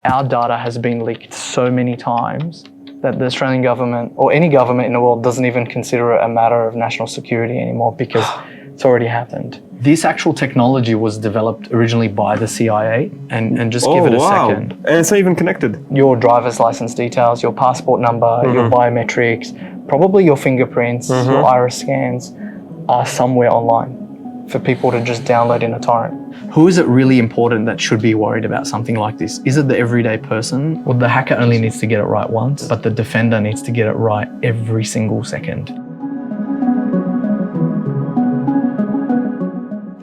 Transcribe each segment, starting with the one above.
Our data has been leaked so many times that the Australian government or any government in the world doesn't even consider it a matter of national security anymore because it's already happened. This actual technology was developed originally by the CIA and just give it a second. And it's not even connected. Your driver's license details, your passport number, your biometrics, probably your fingerprints, your iris scans are somewhere online for people to just download in a torrent. Who is it really important that should be worried about something like this? Is it the everyday person? Well, the hacker only needs to get it right once, but the defender needs to get it right every single second.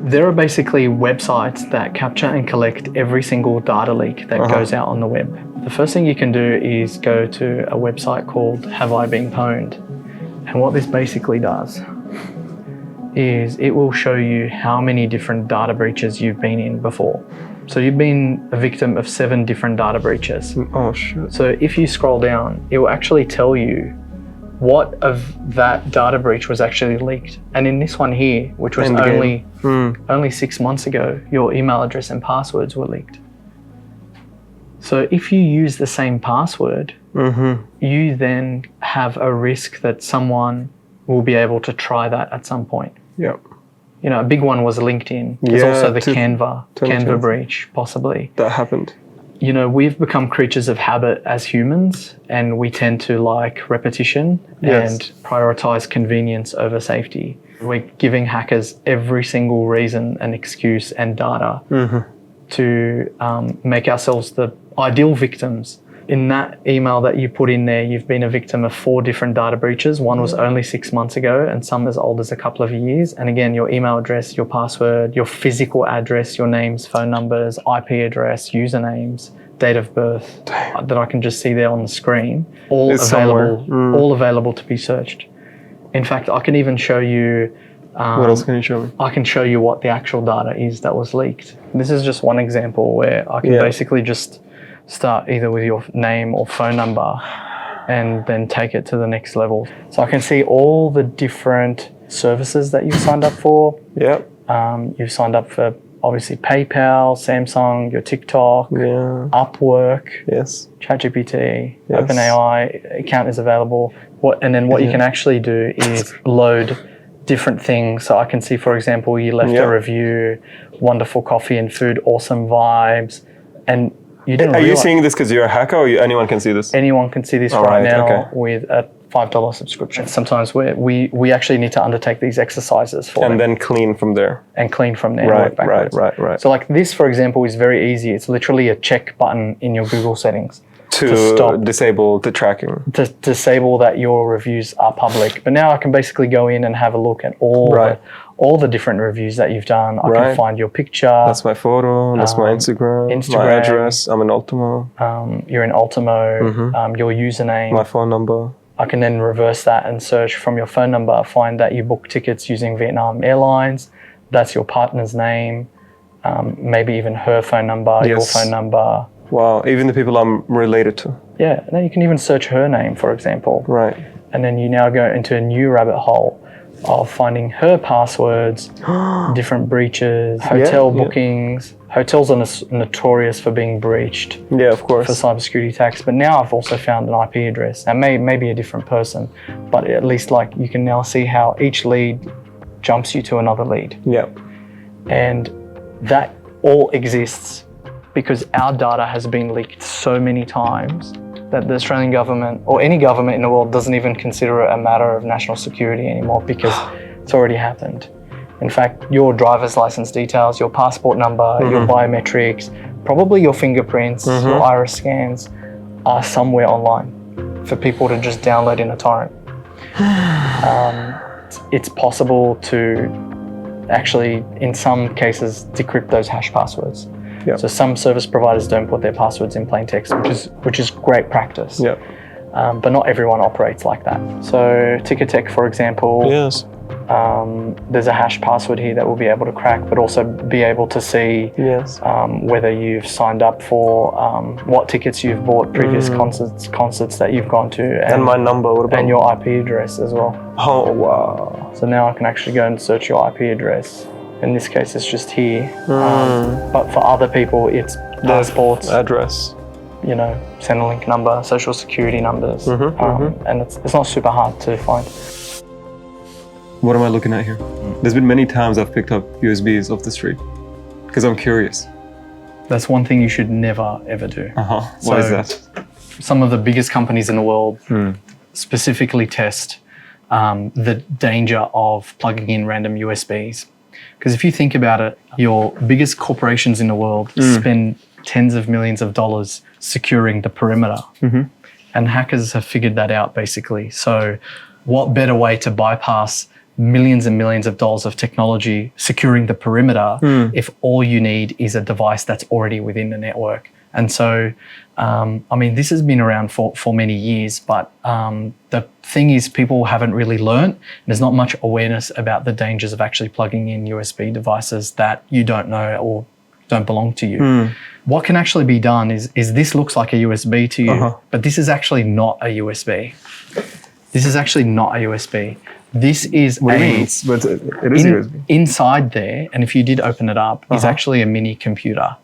There are basically websites that capture and collect every single data leak that goes out on the web. The first thing you can do is go to a website called Have I Been Pwned? And what this basically does is it will show you how many different data breaches you've been in before. So you've been a victim of 7 different data breaches. Oh shit. So if you scroll down, it will actually tell you what of that data breach was actually leaked. And in this one here, which was only 6 months ago, your email address and passwords were leaked. So if you use the same password, you then have a risk that someone will be able to try that at some point. Yep. You know, a big one was LinkedIn. There's also the Canva breach, possibly. That happened. You know, we've become creatures of habit as humans, and we tend to like repetition and prioritize convenience over safety. We're giving hackers every single reason and excuse and data to make ourselves the ideal victims. In that email that you put in there, you've been a victim of 4 different data breaches. One was only 6 months ago and some as old as a couple of years. And again, your email address, your password, your physical address, your names, phone numbers, IP address, usernames, date of birth that I can just see there on the screen, all available to be searched. In fact, I can even show you what else can you show me? I can show you what the actual data is that was leaked. This is just one example where I can basically just start either with your name or phone number and then take it to the next level. So I can see all the different services that you've signed up for. Yep. You've signed up for obviously PayPal, Samsung, your TikTok, Upwork, ChatGPT, OpenAI account is available. And then what you can actually do is load different things. So I can see, for example, you left a review, wonderful coffee and food, awesome vibes, and Are you seeing this because you're a hacker, or anyone can see this? Anyone can see this now with a $5 subscription. Sometimes we actually need to undertake these exercises for them. And then clean from there. Right. So like this, for example, is very easy. It's literally a check button in your Google settings. To disable the tracking. To disable that your reviews are public. But now I can basically go in and have a look at all the different reviews that you've done. I can find your picture. That's my photo. That's my Instagram. My address. I'm in Ultimo. You're in Ultimo. Your username. My phone number. I can then reverse that and search from your phone number, find that you book tickets using Vietnam Airlines. That's your partner's name. Maybe even her phone number, your phone number. Wow, even the people I'm related to. Yeah, and then you can even search her name, for example. Right. And then you now go into a new rabbit hole of finding her passwords, different breaches, hotel bookings. Hotels are notorious for being breached. Yeah, of course. For cybersecurity attacks. But now I've also found an IP address. Now maybe a different person, but at least like you can now see how each lead jumps you to another lead. Yeah. And that all exists because our data has been leaked so many times that the Australian government or any government in the world doesn't even consider it a matter of national security anymore because it's already happened. In fact, your driver's license details, your passport number, your biometrics, probably your fingerprints, your iris scans are somewhere online for people to just download in a torrent. It's possible to actually, in some cases, decrypt those hash passwords. Yep. So some service providers don't put their passwords in plain text, which is great practice. Yep. But not everyone operates like that. So Ticketek, for example, there's a hash password here that will be able to crack, but also be able to see whether you've signed up for what tickets you've bought, previous concerts that you've gone to, and my number, what about? And your IP address as well. Oh wow! So now I can actually go and search your IP address. In this case, it's just here. But for other people, it's passports, address, Centrelink number, social security numbers, and it's not super hard to find. What am I looking at here? There's been many times I've picked up USBs off the street because I'm curious. That's one thing you should never, ever do. Why is that? Some of the biggest companies in the world specifically test the danger of plugging in random USBs. Because if you think about it, your biggest corporations in the world spend tens of millions of dollars securing the perimeter. And hackers have figured that out, basically. So what better way to bypass millions and millions of dollars of technology securing the perimeter if all you need is a device that's already within the network? And so, this has been around for many years, but the thing is people haven't really learned. There's not much awareness about the dangers of actually plugging in USB devices that you don't know or don't belong to you. What can actually be done is this looks like a USB to you, but this is actually not a USB. This is actually not a USB. This is but it is USB. Inside there, and if you did open it up, is actually a mini computer.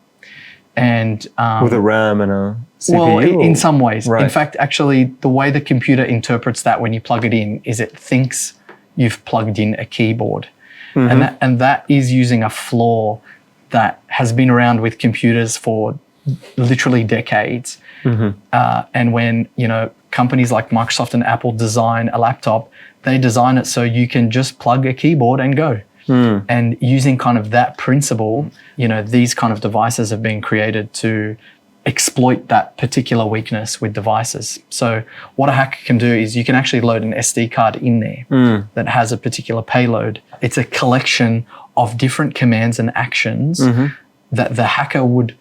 And with a RAM and a CPU? Well, in some ways. Right. In fact, actually, the way the computer interprets that when you plug it in is it thinks you've plugged in a keyboard. And that is using a flaw that has been around with computers for literally decades. And when, companies like Microsoft and Apple design a laptop, they design it so you can just plug a keyboard and go. And using kind of that principle, these kind of devices have been created to exploit that particular weakness with devices. So what a hacker can do is you can actually load an SD card in there that has a particular payload. It's a collection of different commands and actions that the hacker would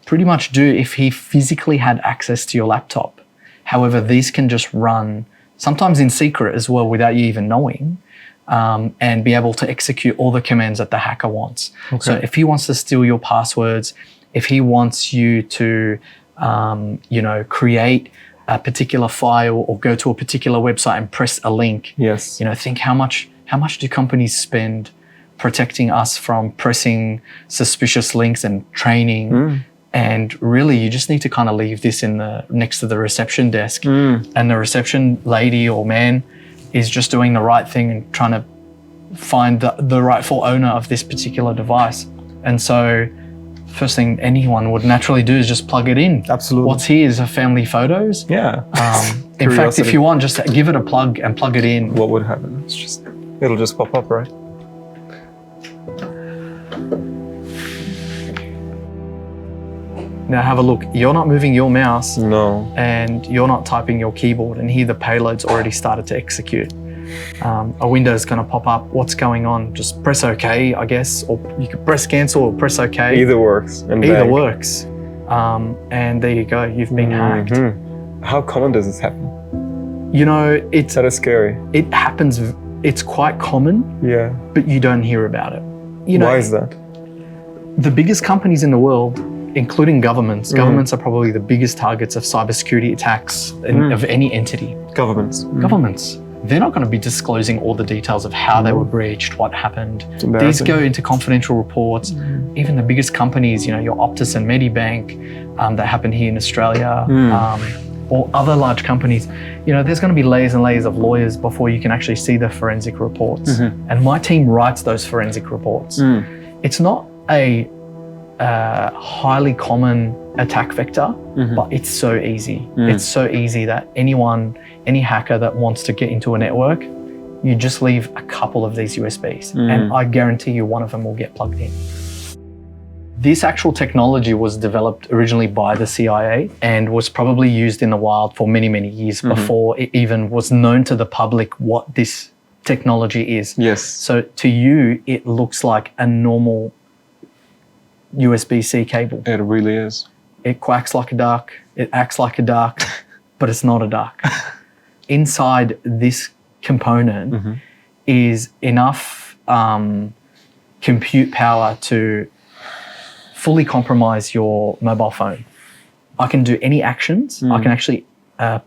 pretty much do if he physically had access to your laptop. However, these can just run sometimes in secret as well without you even knowing, and be able to execute all the commands that the hacker wants. So if he wants to steal your passwords, if he wants you to, create a particular file or go to a particular website and press a link, think how much do companies spend protecting us from pressing suspicious links and training. And really, you just need to kind of leave this next to the reception desk, and the reception lady or man is just doing the right thing and trying to find the rightful owner of this particular device. And so, first thing anyone would naturally do is just plug it in. Absolutely. What's here is family photos. Yeah. In fact, if you want, just give it a plug and plug it in. What would happen? It'll just pop up, right? Now have a look. You're not moving your mouse. No. And you're not typing your keyboard. And here the payload's already started to execute. A window is going to pop up. What's going on? Just press OK, I guess. Or you could press cancel or press OK. Either works. Either works. And there you go. You've been hacked. How common does this happen? That is scary. It happens. It's quite common. Yeah. But you don't hear about it. Why is that? The biggest companies in the world, including governments. Governments are probably the biggest targets of cybersecurity attacks of any entity. Governments. Governments. They're not going to be disclosing all the details of how they were breached, what happened. These go into confidential reports. Even the biggest companies, your Optus and Medibank, that happen here in Australia, or other large companies, there's going to be layers and layers of lawyers before you can actually see the forensic reports. And my team writes those forensic reports. It's not a highly common attack vector, but it's so easy. It's so easy that any hacker that wants to get into a network, you just leave a couple of these USBs and I guarantee you one of them will get plugged in. This actual technology was developed originally by the CIA and was probably used in the wild for many, many years before it even was known to the public what this technology is. Yes. So to you, it looks like a normal USB-C cable. It really is. It quacks like a duck, it acts like a duck, but it's not a duck. Inside this component is enough compute power to fully compromise your mobile phone. I can do any actions. I can actually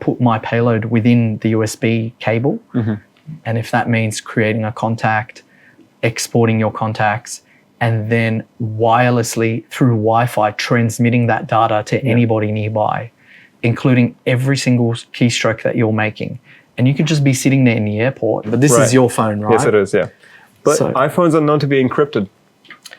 put my payload within the USB cable. And if that means creating a contact, exporting your contacts, and then wirelessly through Wi-Fi transmitting that data to anybody nearby, including every single keystroke that you're making. And you could just be sitting there in the airport, but this is your phone, right? Yes, it is, yeah. But iPhones are known to be encrypted.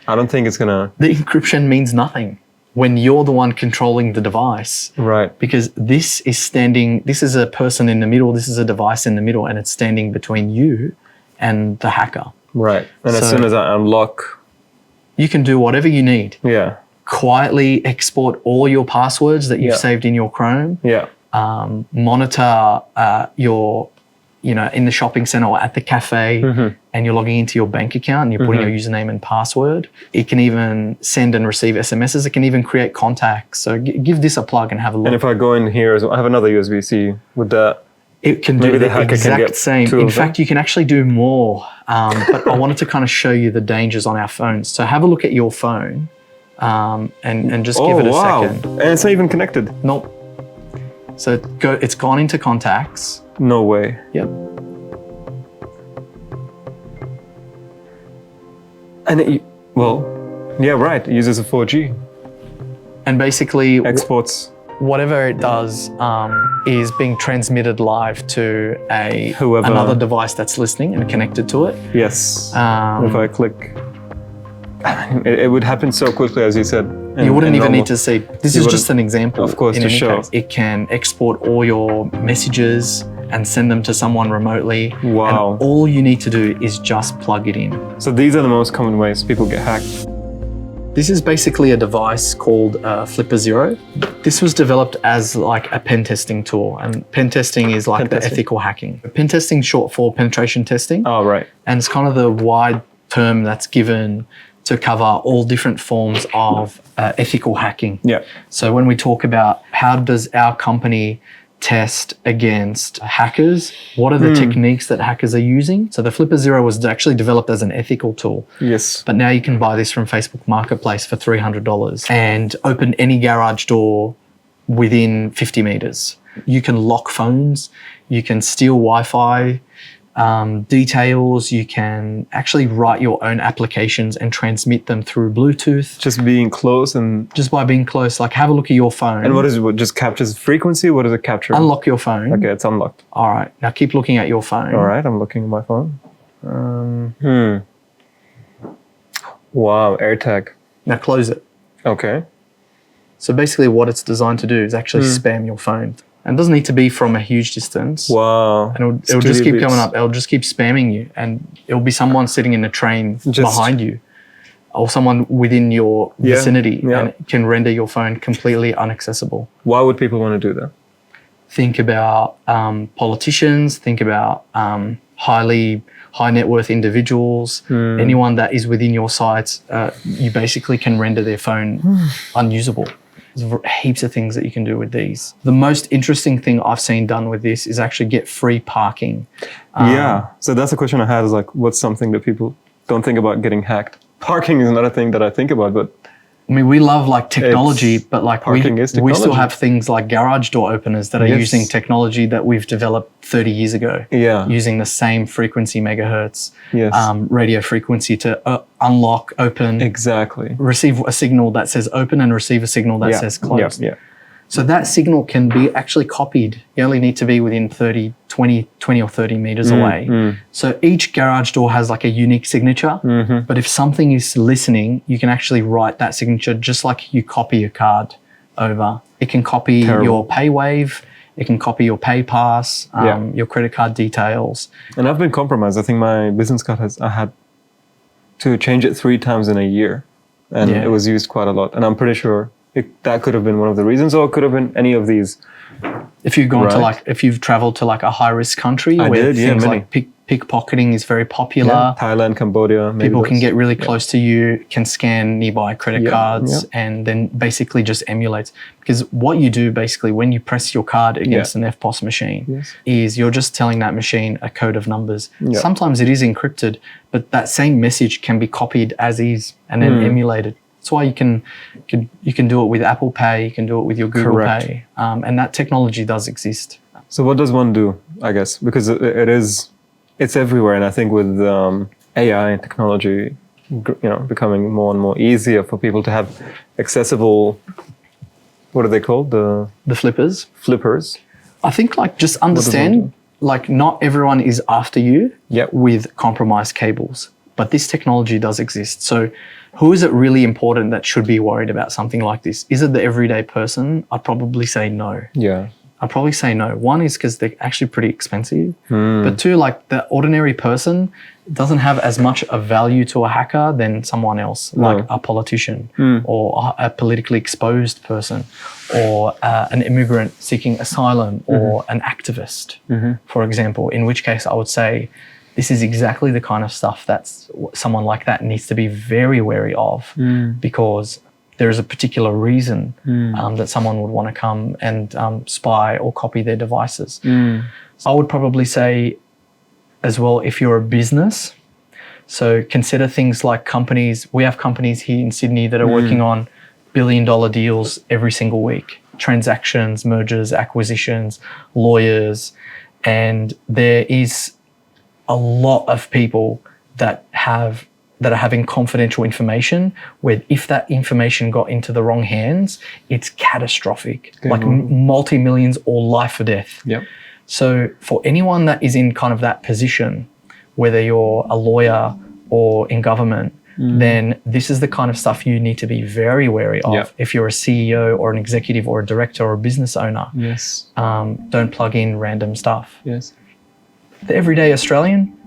I don't think it's gonna... The encryption means nothing when you're the one controlling the device. Right. Because this is a person in the middle, this is a device in the middle, and it's standing between you and the hacker. Right. And as soon as I unlock... You can do whatever you need. Yeah. Quietly export all your passwords that you've saved in your Chrome. Yeah. Monitor your, in the shopping center or at the cafe, and you're logging into your bank account and you're putting your username and password. It can even send and receive SMSs. It can even create contacts. So give this a plug and have a look. And if I go in here, I have another USB-C with that. It can do the exact same. In fact, you can actually do more. But I wanted to kind of show you the dangers on our phones. So have a look at your phone and just give it a second. And it's not even connected. Nope. So it's gone into contacts. No way. Yep. And it uses a 4G. And basically exports. Whatever it does is being transmitted live to another device that's listening and connected to it. Yes. If I click, it would happen so quickly, as you said. You wouldn't even need to see. This is just an example. Of course, to show. It can export all your messages and send them to someone remotely. Wow. And all you need to do is just plug it in. So these are the most common ways people get hacked. This is basically a device called Flipper Zero. This was developed as like a pen testing tool, and pen testing is like the ethical hacking. Pen testing is short for penetration testing. Oh, right. And it's kind of the wide term that's given to cover all different forms of ethical hacking. Yeah. So when we talk about how does our company test against hackers, what are the techniques that hackers are using? So the Flipper Zero was actually developed as an ethical tool. Yes. But now you can buy this from Facebook Marketplace for $300 and open any garage door within 50 meters. You can lock phones, you can steal Wi-Fi details, you can actually write your own applications and transmit them through Bluetooth. Just being close and... Just by being close, like have a look at your phone. And what is it? What just captures frequency? What does it capture? Unlock your phone. Okay, it's unlocked. All right, now keep looking at your phone. All right, I'm looking at my phone. Wow, AirTag. Now close it. Okay. So basically what it's designed to do is actually spam your phone. And it doesn't need to be from a huge distance. Wow. And it'll just keep coming up. It'll just keep spamming you. And it'll be someone sitting in a train behind you or someone within your vicinity. Yeah. And it can render your phone completely inaccessible. Why would people want to do that? Think about politicians. Think about high net worth individuals. Anyone that is within your sights, you basically can render their phone unusable. There's heaps of things that you can do with these. The most interesting thing I've seen done with this is actually get free parking. So that's a question I had, is like, what's something that people don't think about getting hacked? Parking is not a thing that I think about, but... I mean, we love like technology, but like we still have things like garage door openers that are using technology that we've developed 30 years ago. Yeah. Using the same frequency megahertz, radio frequency to unlock, open. Exactly. Receive a signal that says open and receive a signal that says closed. So that signal can be actually copied. You only need to be within 20 or 30 meters away. So each garage door has like a unique signature, but if something is listening, you can actually write that signature just like you copy a card over. It can copy your PayWave, it can copy your PayPass, your credit card details. And I've been compromised. I think my business card I had to change it 3 times in a year, and it was used quite a lot. And I'm pretty sure that could have been one of the reasons, or it could have been any of these. If you've gone to if you've traveled to like a high risk country where things like pickpocketing is very popular. Thailand, Cambodia. People can get really close to you, can scan nearby credit cards, and then basically just emulates. Because what you do basically when you press your card against an FPOS machine is you're just telling that machine a code of numbers. Sometimes it is encrypted, but that same message can be copied as is and then emulated. That's why you can do it with Apple Pay, you can do it with your Google Pay, and that technology does exist. So what does one do, I guess? Because it's everywhere, and I think with AI and technology, becoming more and more easier for people to have accessible, what are they called? The flippers. Flippers. I think like just understand, like not everyone is after you with compromised cables, but this technology does exist. So who is it really important that should be worried about something like this? Is it the everyday person? I'd probably say no. Yeah. I'd probably say no. One is because they're actually pretty expensive. But two, like the ordinary person doesn't have as much of value to a hacker than someone else, like a politician or a politically exposed person or an immigrant seeking asylum or an activist, for example, in which case I would say this is exactly the kind of stuff that someone like that needs to be very wary of because there is a particular reason that someone would want to come and spy or copy their devices. So I would probably say as well, if you're a business, so consider things like companies. We have companies here in Sydney that are working on billion-dollar deals every single week, transactions, mergers, acquisitions, lawyers, and there is a lot of people that are having confidential information where if that information got into the wrong hands, it's catastrophic, like multi-millions or life or death. Yep. So for anyone that is in kind of that position, whether you're a lawyer or in government, then this is the kind of stuff you need to be very wary of. If you're a CEO or an executive or a director or a business owner, don't plug in random stuff. The everyday Australian,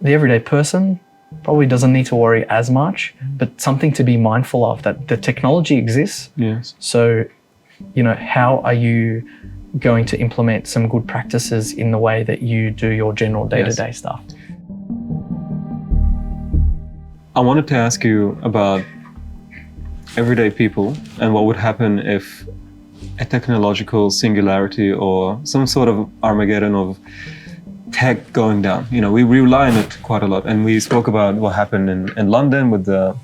the everyday person probably doesn't need to worry as much, but something to be mindful of, that the technology exists. So, how are you going to implement some good practices in the way that you do your general day-to-day stuff? I wanted to ask you about everyday people and what would happen if a technological singularity or some sort of Armageddon of tech going down. We rely on it quite a lot, and we spoke about what happened in London with the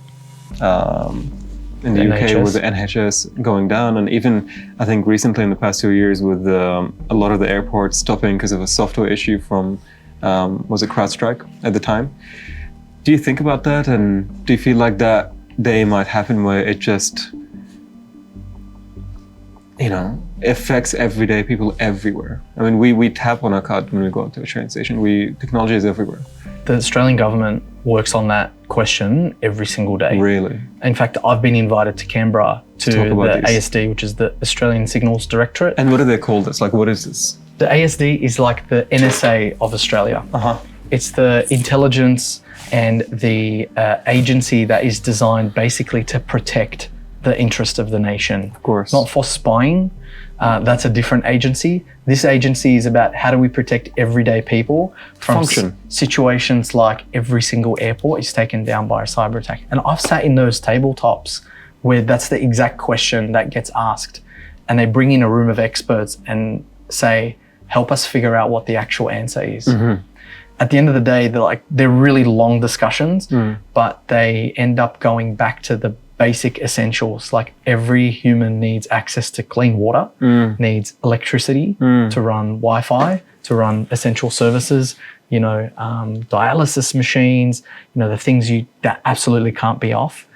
in the UK with the NHS going down, and even I think recently in the past 2 years with a lot of the airports stopping because of a software issue from was it CrowdStrike at the time. Do you think about that, and do you feel like that day might happen where it just affects everyday people everywhere? I mean, we tap on our card when we go to a train station. Technology is everywhere. The Australian government works on that question every single day. Really? In fact, I've been invited to Canberra to the ASD, which is the Australian Signals Directorate. And what do they call this? Like, what is this? The ASD is like the NSA of Australia. It's the intelligence and the agency that is designed basically to protect the interest of the nation. Of course. Not for spying. That's a different agency. This agency is about how do we protect everyday people from situations like every single airport is taken down by a cyber attack. And I've sat in those tabletops where that's the exact question that gets asked. And they bring in a room of experts and say, help us figure out what the actual answer is. At the end of the day, they're really long discussions, but they end up going back to the basic essentials. Like every human needs access to clean water, needs electricity to run Wi-Fi, to run essential services, dialysis machines, the things that absolutely can't be off.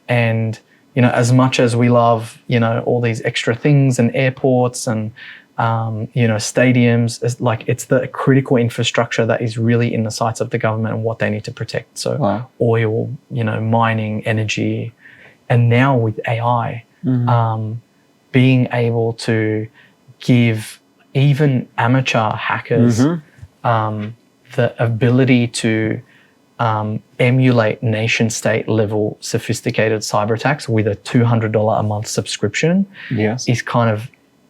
And as much as we love, all these extra things and airports and stadiums, it's the critical infrastructure that is really in the sights of the government and what they need to protect. So oil, mining, energy, and now with AI, being able to give even amateur hackers the ability to emulate nation state level sophisticated cyber attacks with a $200 a month subscription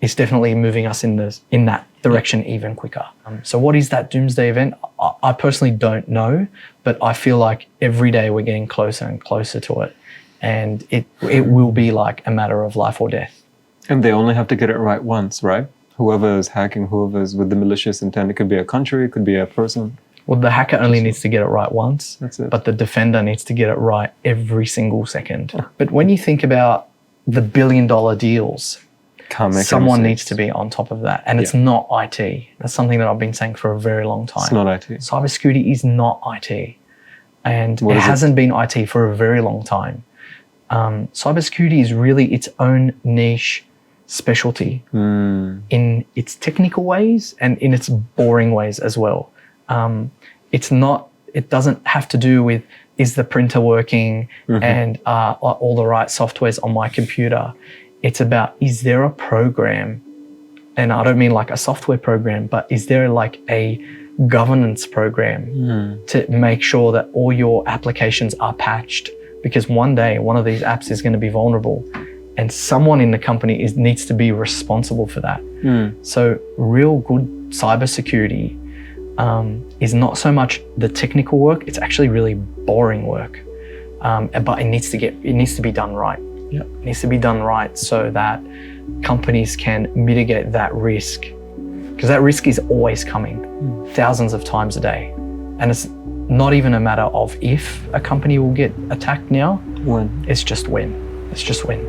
is definitely moving us in that direction even quicker. So what is that doomsday event? I personally don't know, but I feel like every day we're getting closer and closer to it. And it will be like a matter of life or death. And they only have to get it right once, right? Whoever is hacking, whoever is with the malicious intent, it could be a country, it could be a person. Well, the hacker only needs to get it right once. That's it. But the defender needs to get it right every single second. But when you think about the billion-dollar deals, someone needs to be on top of that. And it's not IT. That's something that I've been saying for a very long time. It's not IT. Cybersecurity is not IT. and it hasn't been IT for a very long time. Cybersecurity is really its own niche specialty in its technical ways and in its boring ways as well. It doesn't have to do with, is the printer working and are all the right softwares on my computer? It's about, is there a program? And I don't mean like a software program, but is there like a governance program to make sure that all your applications are patched? Because one day one of these apps is going to be vulnerable and someone in the company needs to be responsible for that. So real good cybersecurity is not so much the technical work, it's actually really boring work. But it needs to be done right. It needs to be done right so that companies can mitigate that risk, because that risk is always coming thousands of times a day. And it's not even a matter of if a company will get attacked now, it's just when. It's just when.